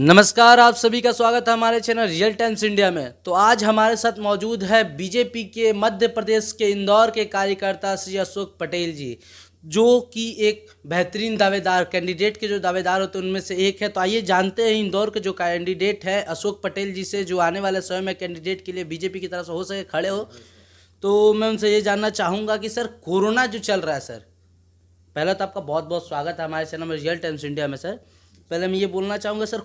नमस्कार, आप सभी का स्वागत है हमारे चैनल रियल टाइम्स इंडिया में। तो आज हमारे साथ मौजूद है बीजेपी के मध्य प्रदेश के इंदौर के कार्यकर्ता श्री अशोक पटेल जी, जो कि एक बेहतरीन दावेदार कैंडिडेट के जो दावेदार होते हैं उनमें से एक है। तो आइए जानते हैं इंदौर के जो कैंडिडेट है अशोक पटेल जी से, जो आने वाले समय में कैंडिडेट के लिए बीजेपी की तरफ से हो सके खड़े हो। तो मैं उनसे ये जानना चाहूँगा कि सर कोरोना जो चल रहा है सर, पहले तो आपका बहुत बहुत स्वागत है हमारे चैनल में रियल टाइम्स इंडिया में। सर पहले मैं ये बोलना चाहूँगा सर,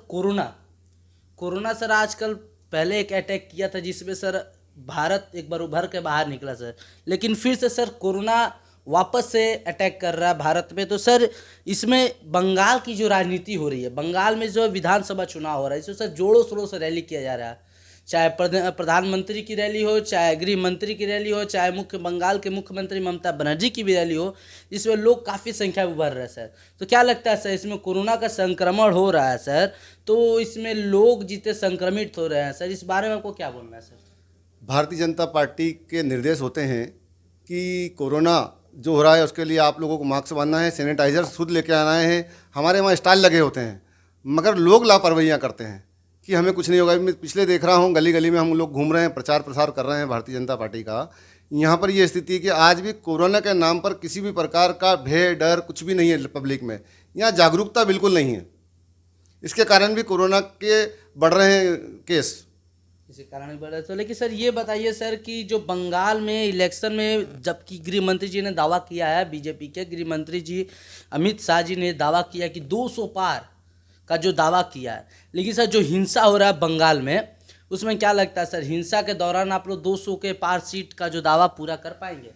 कोरोना सर आजकल पहले एक अटैक किया था जिसमें सर भारत एक बार उभर के बाहर निकला सर, लेकिन फिर से सर कोरोना वापस से अटैक कर रहा है भारत में। तो सर इसमें बंगाल की जो राजनीति हो रही है, बंगाल में जो विधानसभा चुनाव हो रहा है, इसमें सर जोरों शोरों से रैली किया जा रहा है, चाहे प्रधानमंत्री की रैली हो, चाहे गृह मंत्री की रैली हो, चाहे बंगाल के मुख्यमंत्री ममता बनर्जी की भी रैली हो, इसमें लोग काफ़ी संख्या में उभर रहे हैं सर। तो क्या लगता है सर, इसमें कोरोना का संक्रमण हो रहा है सर, तो इसमें लोग जितने संक्रमित हो रहे हैं सर, इस बारे में आपको क्या बोलना है सर? भारतीय जनता पार्टी के निर्देश होते हैं कि कोरोना जो हो रहा है उसके लिए आप लोगों को मास्क बांधना है, सैनिटाइजर खुद लेके आना है। हमारे वहाँ स्टॉल लगे होते हैं, मगर लोग लापरवाहियाँ करते हैं कि हमें कुछ नहीं होगा। मैं पिछले देख रहा हूँ गली गली में हम लोग घूम रहे हैं, प्रचार प्रसार कर रहे हैं भारतीय जनता पार्टी का। यहाँ पर ये स्थिति है कि आज भी कोरोना के नाम पर किसी भी प्रकार का भय डर कुछ भी नहीं है पब्लिक में। यहाँ जागरूकता बिल्कुल नहीं है, इसके कारण भी कोरोना के बढ़ रहे हैं केस, इसी कारण ही बढ़ रहा है। तो लेकिन सर ये बताइए सर कि जो बंगाल में इलेक्शन में, जबकि गृह मंत्री जी ने दावा किया है, बीजेपी के गृह मंत्री जी अमित शाह जी ने दावा किया कि 200 पार का जो दावा किया है, लेकिन सर जो हिंसा हो रहा है बंगाल में, उसमें क्या लगता है सर, हिंसा के दौरान आप लोग 200 के पार सीट का जो दावा पूरा कर पाएंगे?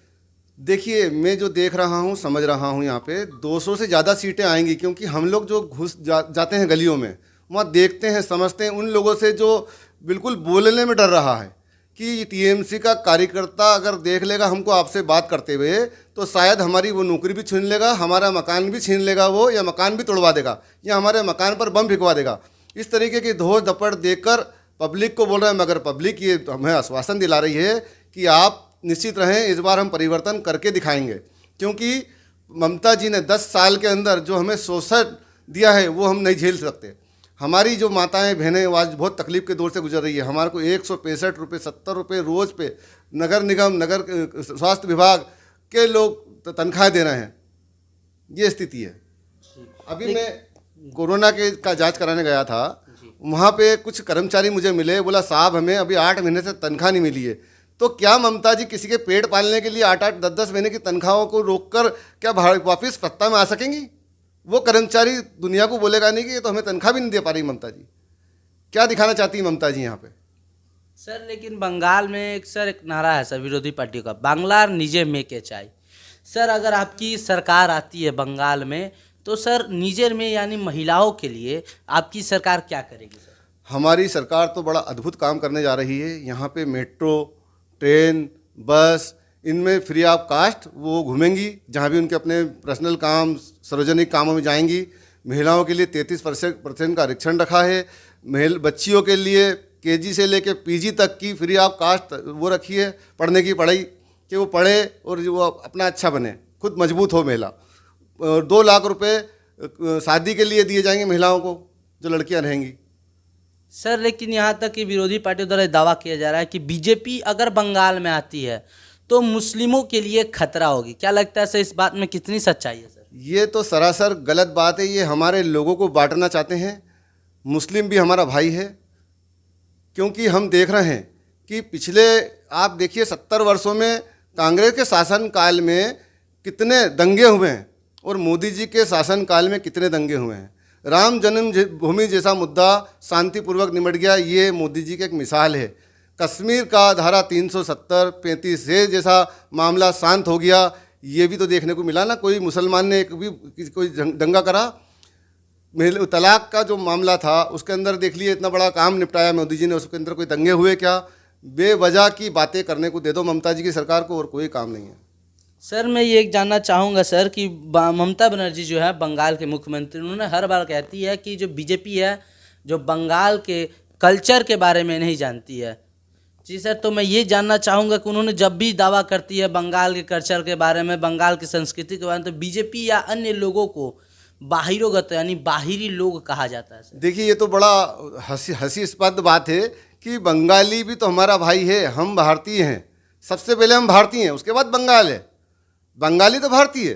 देखिए मैं जो देख रहा हूँ समझ रहा हूँ, यहाँ पे 200 से ज़्यादा सीटें आएंगी, क्योंकि हम लोग जो जाते हैं गलियों में, वहाँ देखते हैं समझते हैं उन लोगों से जो बिल्कुल बोलने में डर रहा है कि टीएमसी का कार्यकर्ता अगर देख लेगा हमको आपसे बात करते हुए तो शायद हमारी वो नौकरी भी छीन लेगा, हमारा मकान भी छीन लेगा वो, या मकान भी तोड़वा देगा, या हमारे मकान पर बम भिजवा देगा। इस तरीके की धोर धपड़ देकर पब्लिक को बोल रहे हैं, मगर पब्लिक ये हमें आश्वासन दिला रही है कि आप निश्चित रहें, इस बार हम परिवर्तन करके दिखाएंगे। क्योंकि ममता जी ने 10 साल के अंदर जो हमें शोषण दिया है वो हम नहीं झेल सकते। हमारी जो माताएं बहनें आज बहुत तकलीफ के दौर से गुजर रही है। हमारे को 165 रुपये 70 रुपये रोज़ पे नगर निगम, नगर स्वास्थ्य विभाग के लोग तनख्वाह दे रहे हैं, ये स्थिति है। अभी मैं कोरोना के का जांच कराने गया था, वहाँ पे कुछ कर्मचारी मुझे मिले, बोला साहब हमें अभी 8 महीने से तनख्वाह नहीं मिली है। तो क्या ममता जी किसी के पेट पालने के लिए 8-8 10-10 महीने की तनख्वाहों को रोककर क्या वापस सत्ता में आ सकेंगी? वो कर्मचारी दुनिया को बोलेगा नहीं कि ये तो हमें तनख्वाह भी नहीं दे पा रही ममता जी। क्या दिखाना चाहती है ममता जी यहाँ पे? सर लेकिन बंगाल में एक नारा है सर विरोधी पार्टियों का, बांग्लार निजे में के चाय। सर अगर आपकी सरकार आती है बंगाल में, तो सर निजेर में यानी महिलाओं के लिए आपकी सरकार क्या करेगी सर? हमारी सरकार तो बड़ा अद्भुत काम करने जा रही है। यहाँ पे मेट्रो, ट्रेन, बस, इनमें फ्री ऑफ कास्ट वो घूमेंगी, जहाँ भी उनके अपने पर्सनल काम, सार्वजनिक कामों में जाएंगी। महिलाओं के लिए 33% का आरक्षण रखा है। बच्चियों के लिए केजी से लेके पीजी तक की फ्री ऑफ कास्ट वो रखी है, पढ़ने की पढ़ाई, कि वो पढ़े और वो अपना अच्छा बने, खुद मजबूत हो महिला। और 2 लाख रुपए शादी के लिए दिए जाएंगे महिलाओं को जो लड़कियां रहेंगी। सर लेकिन यहाँ तक कि विरोधी पार्टियों द्वारा दावा किया जा रहा है कि बीजेपी अगर बंगाल में आती है तो मुस्लिमों के लिए खतरा होगी। क्या लगता है सर, इस बात में कितनी सच्चाई है सर? ये तो सरासर गलत बात है। ये हमारे लोगों को बांटना चाहते हैं। मुस्लिम भी हमारा भाई है, क्योंकि हम देख रहे हैं कि पिछले आप देखिए 70 वर्षों में कांग्रेस के शासनकाल में कितने दंगे हुए हैं और मोदी जी के शासनकाल में कितने दंगे हुए हैं। राम जन्मभूमि जैसा मुद्दा शांतिपूर्वक निमट गया, ये मोदी जी की एक मिसाल है। कश्मीर का धारा 370-35 से जैसा मामला शांत हो गया, ये भी तो देखने को मिला ना। कोई मुसलमान ने कोई दंगा करा। तलाक का जो मामला था उसके अंदर देख लिए इतना बड़ा काम निपटाया मोदी जी ने, उसके अंदर कोई दंगे हुए क्या? बेवजह की बातें करने को दे दो ममता जी की सरकार को, और कोई काम नहीं है। सर मैं ये जानना चाहूँगा सर कि ममता बनर्जी जो है बंगाल के मुख्यमंत्री, उन्होंने हर बार कहती है कि जो बीजेपी है जो बंगाल के कल्चर के बारे में नहीं जानती है। जी सर, तो मैं ये जानना चाहूँगा कि उन्होंने जब भी दावा करती है बंगाल के कल्चर के बारे में, बंगाल की संस्कृति के बारे में, तो बीजेपी या अन्य लोगों को बाहिरोगत यानी बाहरी लोग कहा जाता है सर। देखिए, ये तो बड़ा हंसी बात है कि बंगाली भी तो हमारा भाई है, हम भारतीय हैं। सबसे पहले हम भारतीय हैं, उसके बाद बंगाल है। बंगाली तो भारतीय है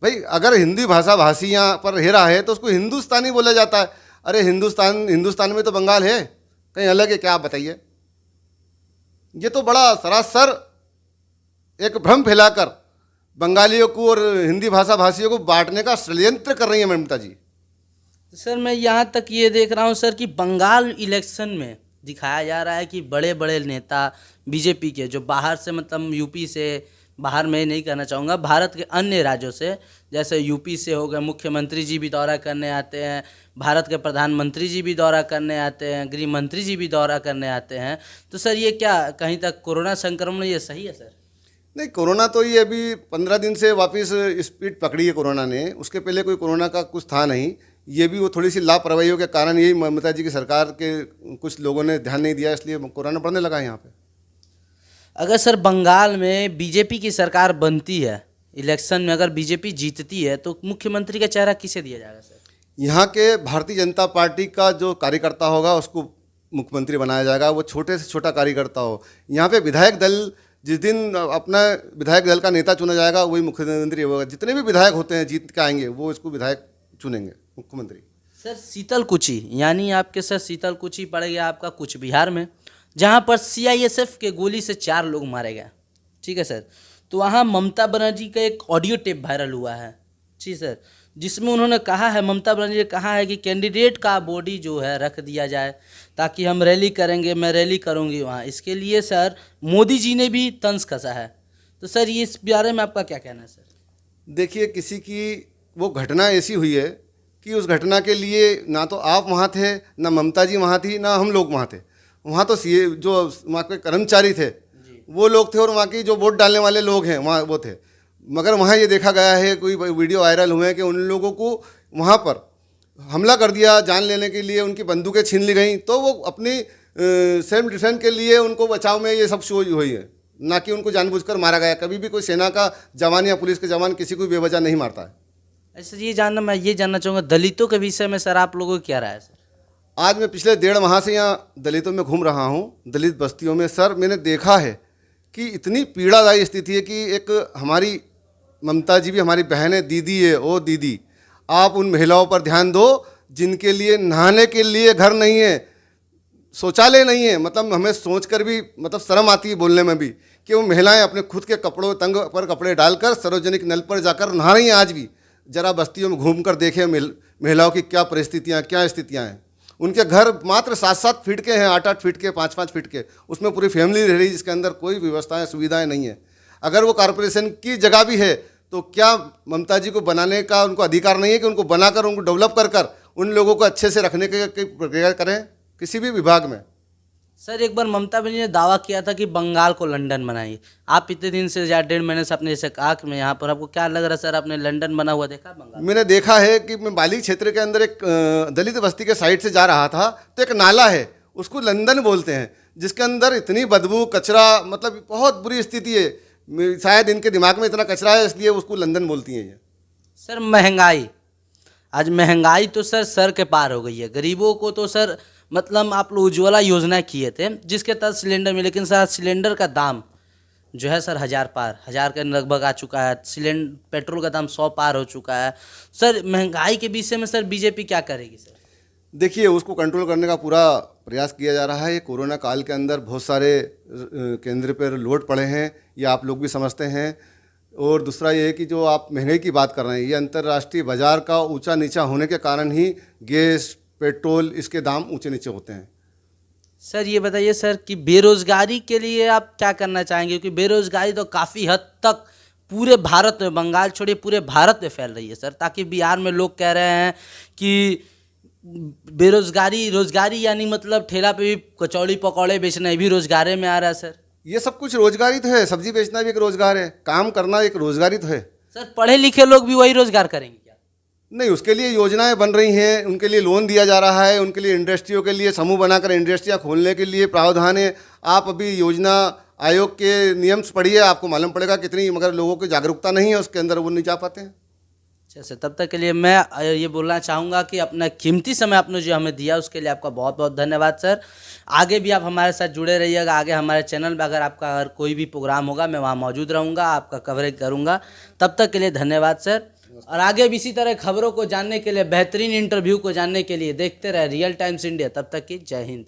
भाई। अगर हिंदी भाषा भाषी यहाँ पर रह रहा है तो उसको हिंदुस्तानी बोला जाता है। अरे हिंदुस्तान में तो बंगाल है, कहीं अलग है क्या? आप बताइए। ये तो बड़ा सरासर एक भ्रम फैलाकर बंगालियों को और हिंदी भाषा भाषियों को बांटने का षड्यंत्र कर रही है ममता जी। सर मैं यहाँ तक ये देख रहा हूँ सर कि बंगाल इलेक्शन में दिखाया जा रहा है कि बड़े बड़े नेता बीजेपी के जो बाहर से मतलब यूपी से, बाहर में नहीं कहना चाहूँगा, भारत के अन्य राज्यों से, जैसे यूपी से हो गए, मुख्यमंत्री जी भी दौरा करने आते हैं, भारत के प्रधानमंत्री जी भी दौरा करने आते हैं, गृह मंत्री जी भी दौरा करने आते हैं। तो सर ये क्या कहीं तक कोरोना संक्रमण ये सही है सर? नहीं, कोरोना तो ये अभी 15 दिन से वापस स्पीड पकड़ी है कोरोना ने। उसके पहले कोई कोरोना का कुछ था नहीं। ये भी वो थोड़ी सी लापरवाहियों के कारण, यही ममता जी की सरकार के कुछ लोगों ने ध्यान नहीं दिया, इसलिए कोरोना बढ़ने लगा यहाँ पे। अगर सर बंगाल में बीजेपी की सरकार बनती है, इलेक्शन में अगर बीजेपी जीतती है, तो मुख्यमंत्री का चेहरा किसे दिया जाएगा सर? यहाँ के भारतीय जनता पार्टी का जो कार्यकर्ता होगा उसको मुख्यमंत्री बनाया जाएगा, वो छोटे से छोटा कार्यकर्ता हो। यहाँ पे विधायक दल, जिस दिन अपना विधायक दल का नेता चुना जाएगा वही मुख्यमंत्री होगा। जितने भी विधायक होते हैं जीत के आएंगे वो इसको विधायक चुनेंगे मुख्यमंत्री। सर शीतलकुची यानी आपके सर शीतलकुची पड़ गया आपका कुछ बिहार में, जहाँ पर सीआईएसएफ के गोली से 4 लोग मारे गए। ठीक है सर। तो वहाँ ममता बनर्जी का एक ऑडियो टेप वायरल हुआ है, जी सर, जिसमें उन्होंने कहा है, ममता बनर्जी ने कहा है कि कैंडिडेट का बॉडी जो है रख दिया जाए ताकि हम रैली करेंगे, मैं रैली करूँगी वहाँ। इसके लिए सर मोदी जी ने भी तंज कसा है। तो सर ये इस बारे में आपका क्या कहना है सर? देखिए, किसी की वो घटना ऐसी हुई है कि उस घटना के लिए ना तो आप वहाँ थे, ना ममता जी वहाँ थी, ना हम लोग वहाँ थे। वहाँ तो जो वहाँ के कर्मचारी थे वो लोग थे, और वहाँ की जो वोट डालने वाले लोग हैं वहाँ वो थे। मगर वहाँ ये देखा गया है, कोई वीडियो वायरल हुए हैं कि उन लोगों को वहाँ पर हमला कर दिया, जान लेने के लिए उनकी बंदूकें छीन ली गई। तो वो अपनी सेल्फ डिफेंस के लिए उनको बचाव में ये सब शो हुई है, ना कि उनको जानबूझकर मारा गया। कभी भी कोई सेना का जवान या पुलिस के जवान किसी को बेवजह नहीं मारता है। ऐसे मैं ये जानना चाहूँगा दलितों के विषय में सर आप लोगों को क्या राय है सर? आज मैं पिछले 1.5 माह से यहाँ दलितों में घूम रहा हूँ, दलित बस्तियों में। सर मैंने देखा है कि इतनी पीड़ादायी स्थिति है कि एक हमारी ममता जी भी हमारी बहन है, दीदी है। ओ दीदी, आप उन महिलाओं पर ध्यान दो जिनके लिए नहाने के लिए घर नहीं है, शौचालय नहीं है। मतलब हमें सोचकर भी मतलब शर्म आती है बोलने में भी कि वो महिलाएं अपने खुद के कपड़ों तंग पर कपड़े डालकर सार्वजनिक नल पर जाकर नहा रही हैं आज भी। जरा बस्तियों में घूम कर देखें महिलाओं की क्या परिस्थितियाँ, क्या स्थितियाँ हैं। उनके घर मात्र 7-7 फीट के हैं, 8-8 फीट के, 5-5 फीट के। उसमें पूरी फैमिली रह रही है जिसके अंदर कोई व्यवस्थाएं सुविधाएं नहीं है। अगर वो कॉरपोरेशन की जगह भी है तो क्या ममता जी को बनाने का उनको अधिकार नहीं है कि उनको बनाकर उनको डेवलप कर उन लोगों को अच्छे से रखने की प्रक्रिया करें किसी भी विभाग में? सर एक बार ममता बनर्जी ने दावा किया था कि बंगाल को लंदन बनाइए। आप इतने दिन से या 1.5 महीने से अपने जैसे कहा कि मैं यहाँ पर, आपको क्या लग रहा है सर, आपने लंदन बना हुआ देखा बंगाल? मैंने देखा है कि मैं बाली क्षेत्र के अंदर एक दलित बस्ती के साइड से जा रहा था तो एक नाला है, उसको लंदन बोलते हैं, जिसके अंदर इतनी बदबू, कचरा, मतलब बहुत बुरी स्थिति है। शायद इनके दिमाग में इतना कचरा है इसलिए उसको लंदन बोलती हैं ये। सर महंगाई, आज महंगाई तो सर के पार हो गई है। गरीबों को तो सर मतलब आप लोग उज्ज्वला योजना किए थे जिसके तहत सिलेंडर में, लेकिन सर सिलेंडर का दाम जो है सर 1000 के लगभग आ चुका है। पेट्रोल का दाम 100 पार हो चुका है। सर महंगाई के विषय में सर बीजेपी क्या करेगी सर? देखिए, उसको कंट्रोल करने का पूरा प्रयास किया जा रहा है। ये कोरोना काल के अंदर बहुत सारे केंद्र पर लोड पड़े हैं, ये आप लोग भी समझते हैं। और दूसरा ये है कि जो आप महंगाई की बात कर रहे हैं, ये अंतर्राष्ट्रीय बाजार का ऊंचा नीचा होने के कारण ही गैस, पेट्रोल, इसके दाम ऊंचे नीचे होते हैं। सर ये बताइए सर कि बेरोजगारी के लिए आप क्या करना चाहेंगे? क्योंकि बेरोजगारी तो काफ़ी हद तक पूरे भारत में, बंगाल छोड़िए पूरे भारत में फैल रही है सर। ताकि बिहार में लोग कह रहे हैं कि रोजगारी यानी मतलब ठेला पे भी कचौड़ी पकौड़े बेचना, ये भी रोजगार में आ रहा है सर। ये सब कुछ रोजगारी तो है, सब्जी बेचना भी एक रोजगार है, काम करना एक रोजगारी तो है। सर पढ़े लिखे लोग भी वही रोजगार करेंगे क्या? नहीं, उसके लिए योजनाएं बन रही हैं, उनके लिए लोन दिया जा रहा है, उनके लिए इंडस्ट्रियों के लिए समूह बनाकर इंडस्ट्रियां खोलने के लिए प्रावधान है। आप अभी योजना आयोग के नियम पढ़िए, आपको मालूम पड़ेगा कितनी, मगर लोगों की जागरूकता नहीं है उसके अंदर, वो नहीं जा पाते हैं। अच्छा से तब तक के लिए मैं ये बोलना चाहूँगा कि अपना कीमती समय आपने जो हमें दिया उसके लिए आपका बहुत बहुत धन्यवाद सर। आगे भी आप हमारे साथ जुड़े रहिएगा। आगे हमारे चैनल पे अगर आपका अगर कोई भी प्रोग्राम होगा मैं वहाँ मौजूद रहूँगा, आपका कवरेज करूँगा। तब तक के लिए धन्यवाद सर। और आगे भी इसी तरह खबरों को जानने के लिए, बेहतरीन इंटरव्यू को जानने के लिए देखते रहे रियल टाइम्स इंडिया। तब तक की जय हिंद।